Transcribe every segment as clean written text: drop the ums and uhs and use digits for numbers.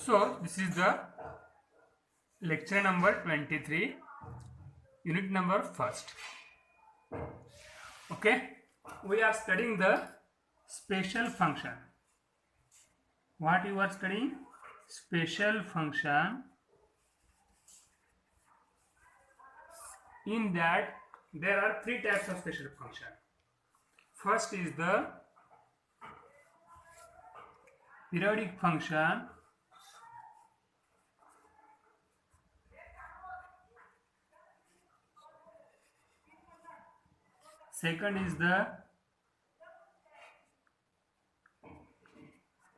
So this is the lecture number 23, unit number first. Okay, we are studying the special function. What you are studying? Special function. In that there are three types of special function. First is the periodic function. Second is the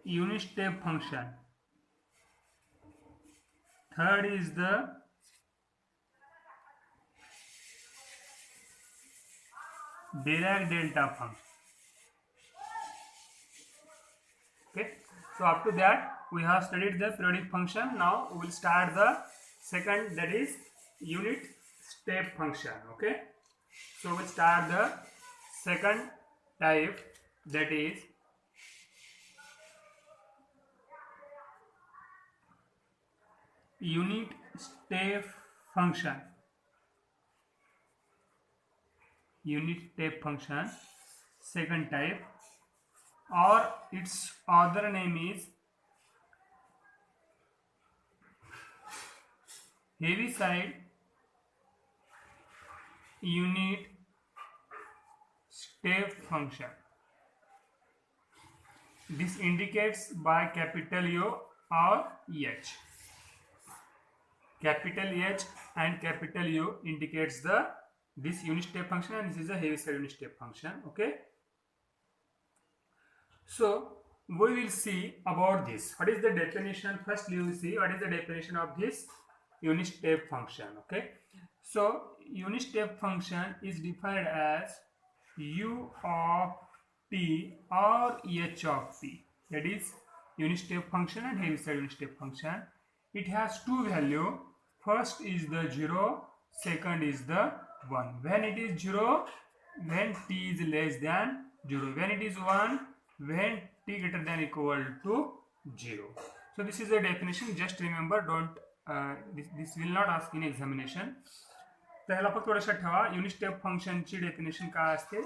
unit step function. Third is the Dirac delta function. Okay, so up to that we have studied the periodic function. Now we will start the second, that is unit step function. Okay, so we'll start the second type, that is unit step function. Unit step function, second type, or its other name is Heaviside unit step function. This indicates by capital U or H. Capital H and capital U indicates this unit step function, and this is a Heaviside unit step function. Okay, so we will see about this. What is the definition? First you will see what is the definition of this unit step function. Okay, so unit step function is defined as U of t or h of t. That is unit step function and Heaviside unit step function. It has two values. First is the 0, second is the 1. When it is 0, when t is less than 0. When it is 1, when t greater than equal to 0. So this is a definition. Just remember, don't this will not ask in examination. त्याला फक्त थोडंसं ठेवा. Unit step फंक्शनची definition काय असते?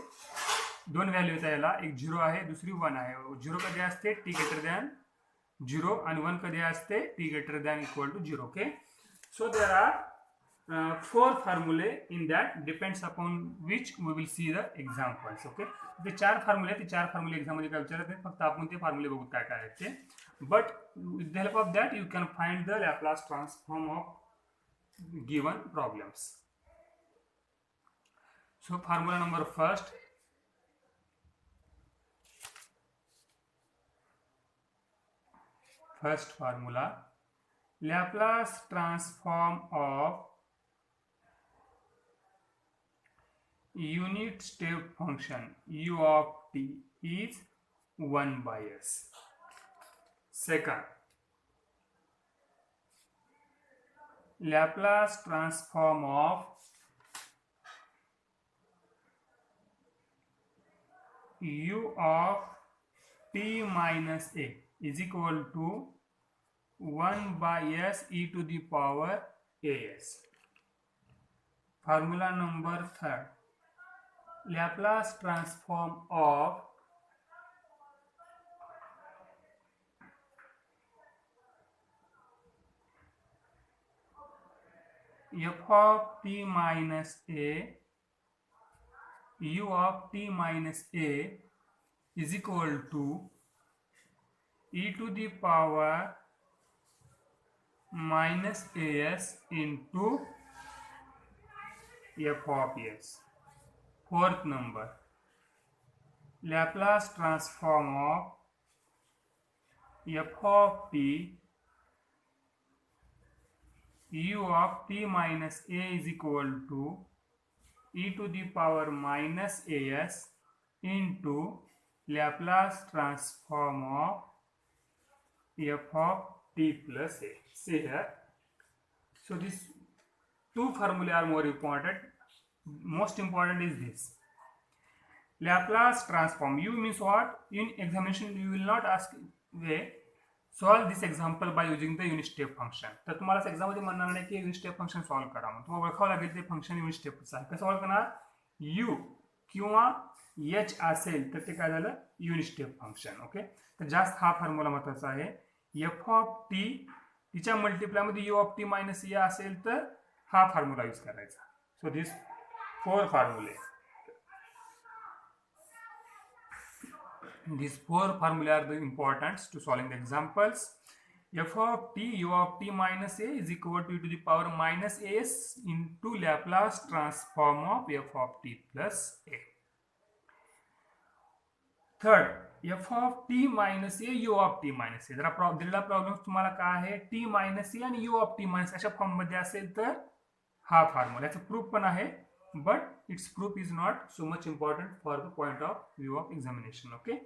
दोन value आहेत याला, एक 0 आहे, दुसरी 1 आहे. 0 कधी असते? t greater than 0, and 1 कधी असते? t greater than equal to 0. Okay, so there are 4 formulae in that, depends upon which we will see the examples. Okay, ते 4 फॉर्म्युले आहेत. ते 4 फॉर्म्युले एक्झाम मध्ये काय विचारत आहेत, फक्त आपण ते फॉर्म्युले बघू काय काय आहेत ते. But with the help of that you can find the Laplace transform of given problems. So formula number first formula, Laplace transform of unit step function u of t is 1 by s. Second, Laplace transform of u of t minus a is equal to 1 by s e to the power as. Formula number third, Laplace transform of f of t minus a, u of t minus a is equal to e to the power minus as into f of s. Fourth number, Laplace transform of f of t u of t minus a is equal to e to the power minus as into Laplace transform of f of t plus a. See here. So these two formulae are more important. Most important is this. Laplace transform. U means what? In examination you will not ask way. Solve this example by using the unit step function. तर तुम्हाला exam मध्ये म्हणणार नाही की unit step function solve करा, मग तुम्हाला ओळखावं लागेल ते फंक्शन युनिट स्टेपचं आहे. कसं सॉल्व करणार? यू किंवा एच असेल तर ते काय झालं? Unit step function. ओके, तर जास्त हा फॉर्म्युला महत्वाचा आहे. एफ ऑफ टी तिच्या मल्टिप्लायमध्ये you of t minus a असेल तर हा फॉर्म्युला यूज करायचा. So this 4 फॉर्म्युले. These 4 formulae are the important to solving the examples. F of t u of t minus a is equal to e to the power minus s into Laplace transform of f of t plus a. Third, f of t minus a u of t minus a. जरा दिलेला problem तुम्हाला काय आहे? t minus a आणि u of t minus अशा form मध्ये असेल तर हा फॉर्म्युला. याचा प्रूफ पण आहे, but its proof is not so much important for the point of view of examination. Okay,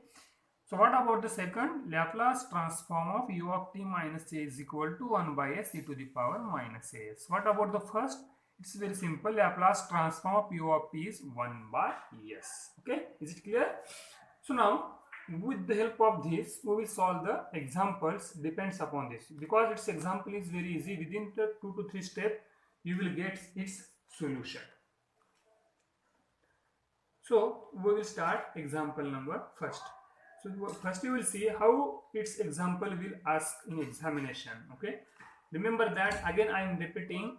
so what about the second? Laplace transform of u of t minus a is equal to 1 by s e to the power minus as. What about the first? It's very simple. Laplace transform of u of t is 1 by s. Okay, is it clear? So now with the help of this we will solve the examples depends upon this, because its example is very easy. Within the 2 to 3 steps you will get its solution. So we will start example number first. So first you will see how its example will ask in examination. Okay, remember that again I am repeating,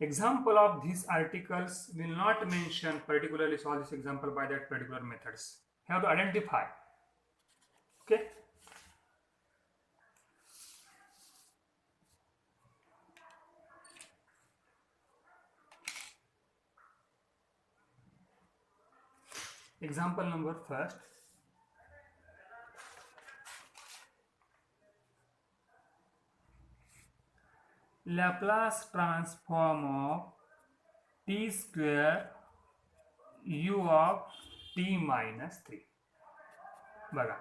example of these articles will not mention particularly solve this example by that particular methods. You have to identify. Okay, example number first. Laplace transform of t square u of t minus 3. बघा,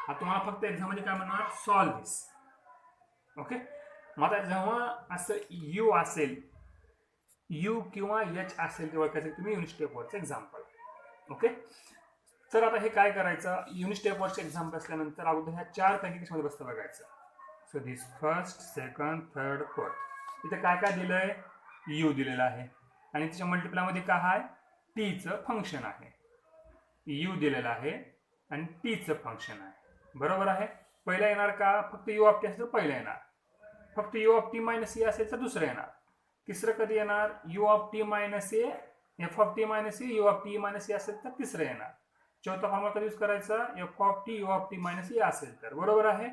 आता तुम्हाला फक्त exam मध्ये काय म्हणणार? Solve this. Okay, मग आता जेव्हा असं यू असेल, यू किंवा एच असेल ते ओळखायचं तुम्ही युनिट स्टेपवरचं एक्झाम्पल. ओके, तर आता हे काय करायचं? युनिट स्टेपवरचे एक्झाम्पल असल्यानंतर अगोदर ह्या 4 पैकी कशामध्ये बसतं बघायचं. So this first, second, third, fourth. इथे काय काय दिलंय? यू दिलेला आहे आणि त्याच्या मल्टिप्लायमध्ये काय आहे? टीचं फंक्शन आहे. यू दिलेला आहे आणि टीचं फंक्शन आहे. बरोबर आहे. पहिला येणार का? फक्त यू ऑफ टी असेल तर पहिला येणार. फक्त u of t minus a असेल तर दुसरं येणार. तिसरं कधी येणार? U of t minus a, f of t minus a, u of t minus a असेल तर तिसरं येणार. चौथा फॉर्म्युला कधी यूज करायचा? F of t u of t minus a असेल तर. बरोबर आहे.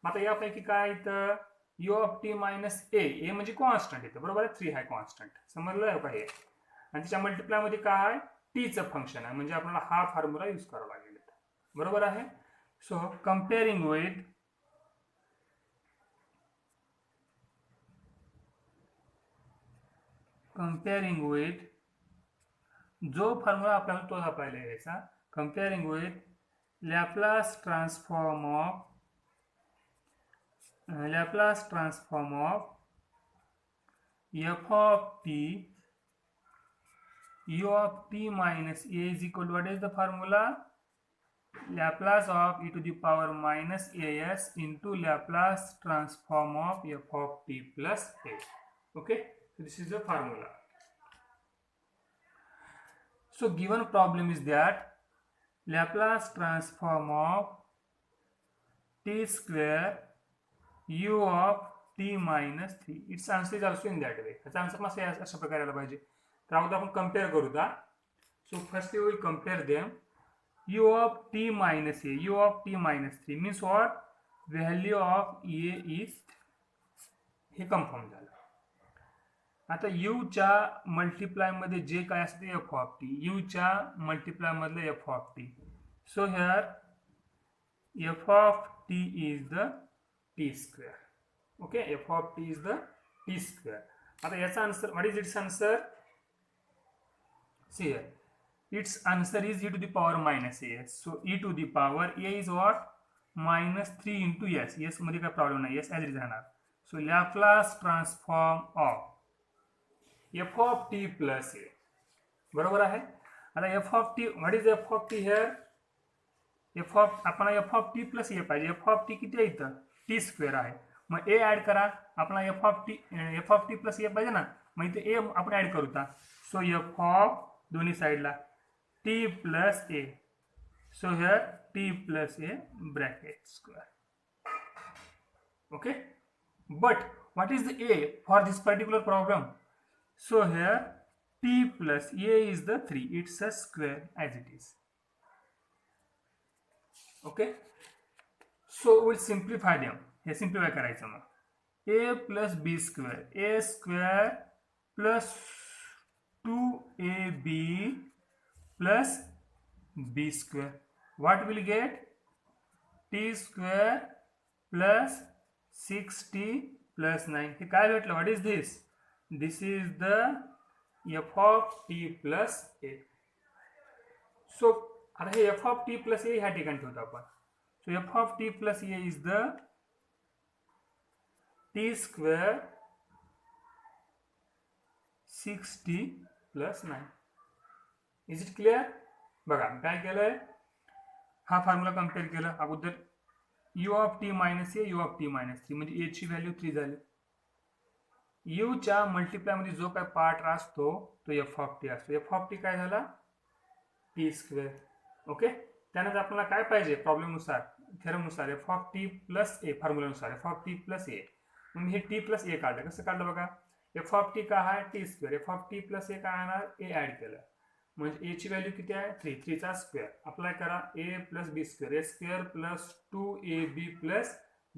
आता यापैकी काय इथं? U of t minus a म्हणजे कॉन्स्टंट येतं. बरोबर आहे. 3 आहे कॉन्स्टंट. समजलं का हे? आणि त्याच्या मल्टिप्लायमध्ये काय आहे? टीचं फंक्शन आहे, म्हणजे आपल्याला हा फॉर्म्युला यूज करावा लागेल. बरोबर आहे. सो कंपेअरिंग विथ जो फॉर्म्युला आपल्याला तो आपल्याला यायचा. Comparing with Laplace transform of f of t u of t minus a is equal to, what is the formula? Laplace of e to the power minus as into Laplace transform of f of t plus a. Okay, so this is the formula. So given problem is that Laplace transform of t square u of t minus 3. Its answer is also in that way. its answer मग अशा प्रकारे आला पाहिजे. तर अगोदर आपण compare करू दा. So first we will compare them. u of t minus a, u of t minus 3 means what? Value of a is, हे कन्फर्म झालं. आता u च्या मल्टिप्लाय मध्ये जे काय असते ते f of t, u च्या मल्टिप्लाय मधलं f of t. So here f of t is the t square. Okay, f of t is the t square. आता याचा answer, what is it's answer? See here, its answer is e to the power minus as. So e to the power a is what? Minus 3 into s. s मध्ये काय problem नाही, s as it is राहणार. So Laplace transform of f of t plus a. बरोबर आहे. आता f of t, what is f of t here? f of, आपण f of t plus a पाहिजे. f of t किती आहे इथं? T square आहे. मग ए ऍड करा, आपला एफ ऑफ टी प्लस ए पाहिजे ना, मग इथे ए आपण ऍड करूता. सो एफ ऑफ दोन्ही साईडला T plus A. So here t plus a bracket square. Okay, but what is the a for this particular problem? So here t plus a is the 3, it's a square as it is. Okay, so we'll simplify them. Hey simplify करायचं मग a plus b square, a square plus 2ab plus b square. What will get? t square plus 6t plus 9. हे काय भेटलं? What is this? This is the f of t plus a. So आता हे f of t plus a ह्या ठिकाणी ठेवतो आपण. So f of t plus a is the t square 6t plus 9. Is it clear? बघा काय केलंय, हा formula compare केला अगोदर u of t minus A, u of t minus 3, म्हणजे ए ची व्हॅल्यू 3 झाली. u च्या मल्टिप्लाय मध्ये जो काय पार्ट असतो तो एफ ऑफ टी असतो. एफ ऑफ टी काय झाला? T square. ओके, त्यानंतर आपल्याला काय पाहिजे प्रॉब्लेम नुसार, थेरम नुसार f of t plus a, फॉर्म्युलानुसार f of t plus a. मग हे टी प्लस ए काढलं. कसं काढलं बघा, एफ ऑफ टी काय आहे? T square. F of t plus a काय येणार? ए ऍड केलं, म्हणजे ए ची व्हॅल्यू किती आहे? 3. 3 चा स्क्वेअर. अप्लाय करा a plus b square, a square plus 2ab plus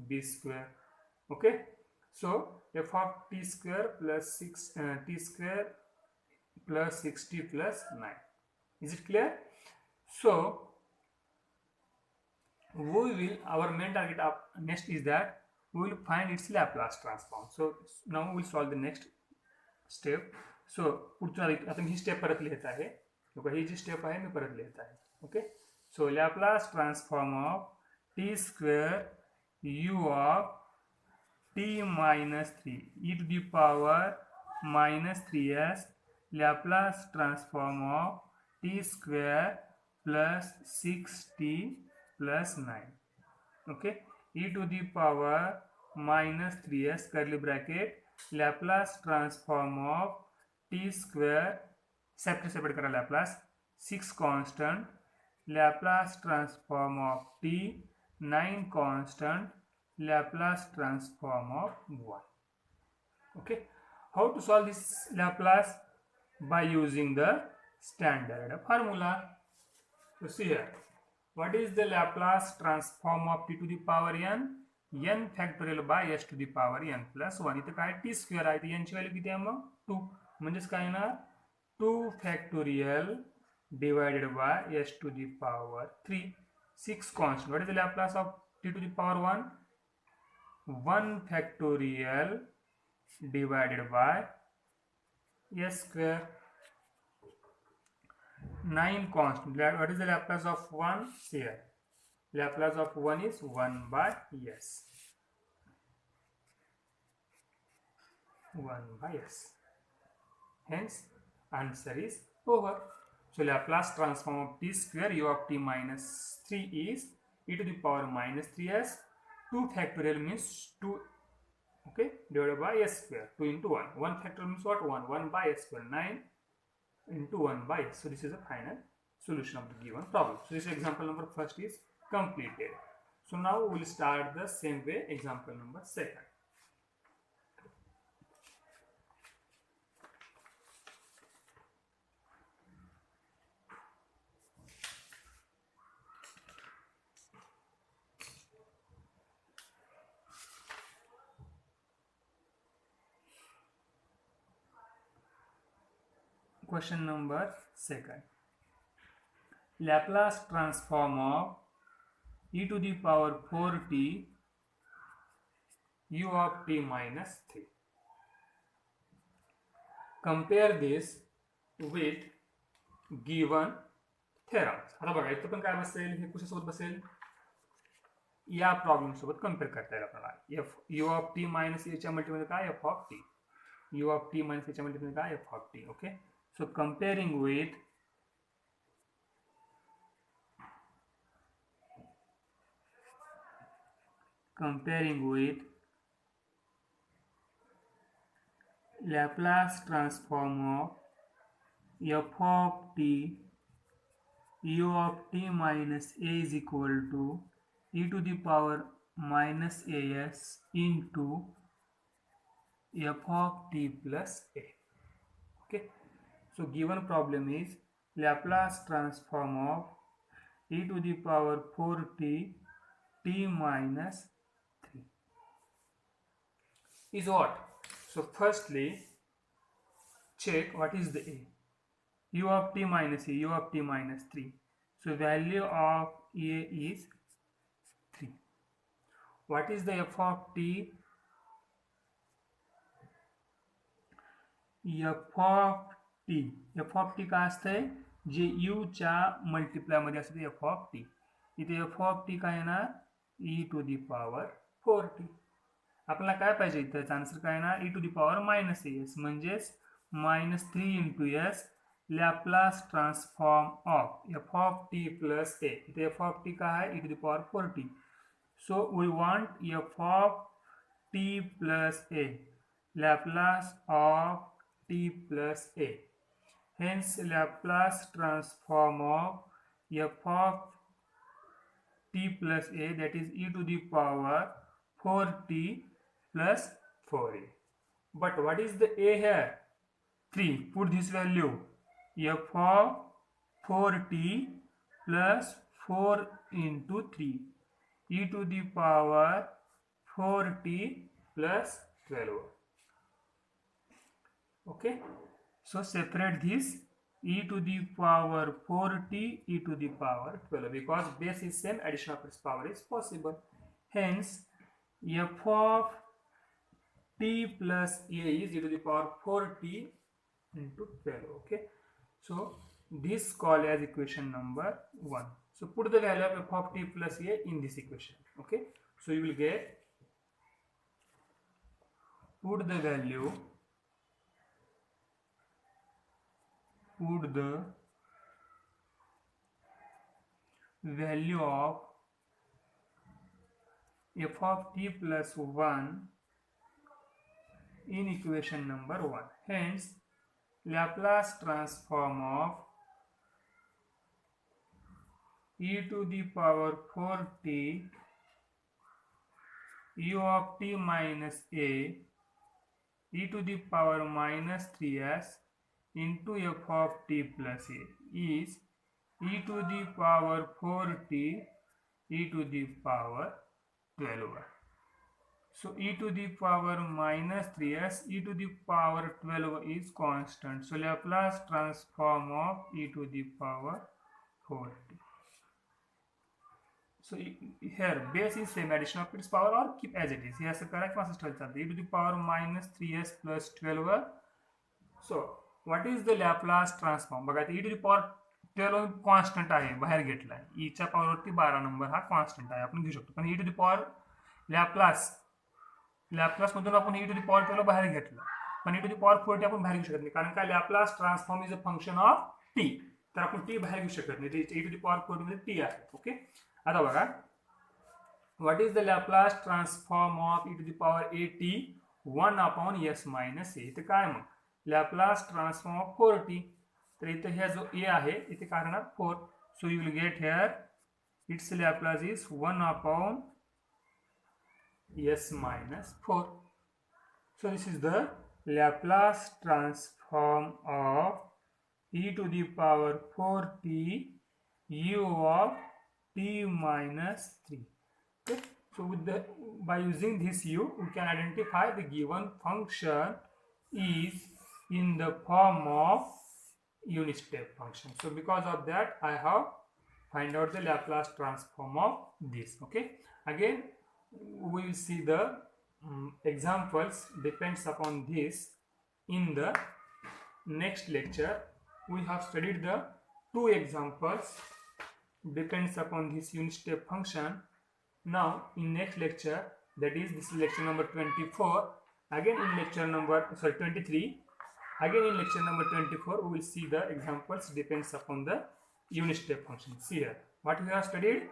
b square. Okay, so f of t square plus 6 t square plus 6t plus 9. Is it clear? So we will, our main target of next is that we will find its Laplace transform. So now we will solve the next step. So पुढचा आता मी ही step परत लिहित आहे. ही जी step आहे मी परत लिहित आहे. Okay, so Laplace transform of t square u of t minus 3 e to the power minus 3s Laplace transform of t square plus 6t plus 9. Okay, e to the power minus 3s curly bracket Laplace transform of t square, separate करा Laplace, 6 constant Laplace transform of t 9 constant Laplace transform of 1. Okay, how to solve this Laplace? by using the standard formula. So see here, what is the Laplace transform of t to the power n? n factorial by s to the power n plus 1. इथे काय t square आहे, तर n ची value किती आहे मग 2, म्हणजेच काय येणार 2 factorial divided by s to the power 3. 6 constant. What is the Laplace of t to the power 1? 1 factorial divided by s square. 9 constant. What is the Laplace of 1 here? Laplace of 1 is 1 by s. 1 by s. Hence, answer is over. So, Laplace transform of t square u of t minus 3 is e to the power minus 3s. 2 factorial means 2, okay, divided by s square. 2 into 1. 1 factorial means what? 1. 1 by s square. 9 into 1 by s. So this is the final solution of the given problem. So this example number first is completed. So now we will start the same way example number second. Question number second. Laplace transform of e to the power 4t u of t minus 3. Compare this with given theorems. आता बघा इथं पण काय बसेल, हे कशासोबत बसेल, या problem सोबत compare करता येईल आपल्याला. F you of t minus एच्या मल्टीमध्ये काय F of t, u of t minus एच्या मल्टीमध्ये काय F of T. Okay, so comparing with comparing with Laplace transform of f of t u of t minus a is equal to e to the power minus as into f of t plus a. Okay, so given problem is Laplace transform of e to the power 4t t minus 3 is what? So firstly check what is the a. U of t minus a, u of t minus 3. So value of a is 3. What is the f of t? f of t काय असतंय जे u च्या multiply मध्ये असते f of t. इथे f of t काय येणार e to the power 4t. आपल्याला काय पाहिजे इथं आन्सर काय येणार e to the power minus as म्हणजेच minus 3 into s Laplace transform of f of t plus a. इथे f of t काय आहे e to the power 4t. So we want f of t plus a, Laplace of t plus a. Hence Laplace transform of f of t plus a, that is e to the power 4t plus 4a. But what is the a here? 3. Put this value f of 4t plus 4 into 3 e to the power 4t plus 12. Okay, so separate this e to the power 4t e to the power 12 because base is same, addition of its power is possible. Hence f of t plus a is e to the power 4t into 12. Okay, so this called as equation number 1. So put the value of f of t plus a in this equation. Okay, so you will get, put the value of f of t plus 1 in equation number 1. Hence Laplace transform of e to the power 4t u of t minus a e to the power minus 3s into f of t plus a is e to the power 4t e to the power 12. So e to the power minus 3s e to the power 12 is constant. So Laplace transform of e to the power 4t. So here base is same, addition of its power or keep as it is. Here असं करा किंवा असं ठेवता e to the power minus 3s plus 12. So what is the Laplace transform? बघा e to the power 12 constant आहे, बाहेर घेतलाय. e च्या पॉवर वरती 12 नंबर हा कॉन्स्टंट आहे, आपण घेऊ शकतो. पण e to the power Laplace मधून आपण e to the power 12 बाहेर घेतला, पण e to the power 40 आपण बाहेर घेऊ शकत नाही, कारण का Laplace transform is a function of t. तर आपण t बाहेर घेऊ शकत नाही, e to the power 40 मध्ये t आहे. ओके, आता बघा what is the Laplace transform of e to the power at 1 upon s minus a. इथे काय मग Laplace ट्रान्सफॉर्म ऑफ 4t. तर इथे ह्या जो a आहे इथे काय राहणार 4. So you will get here it's Laplace is 1 upon s minus 4. So this is the Laplace transform of e to the power 4t u of t minus 3. Okay, so by using this u we can identify the given function is in the form of unit step function. So because of that I have find out the Laplace transform of this. Okay, again we will see the examples depends upon this in the next lecture. We have studied the 2 examples depends upon this unit step function. Now in next lecture, that is this is lecture number 24, again in lecture number 23, again in lecture number 24 we will see the examples depends upon the unit step function. See here what we have studied.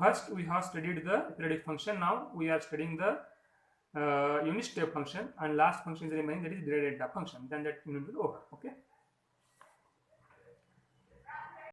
first we have studied the periodic function. Now we are studying the unit step function, and last function is remaining, that is derivative delta function. Then that unit will be over. Okay.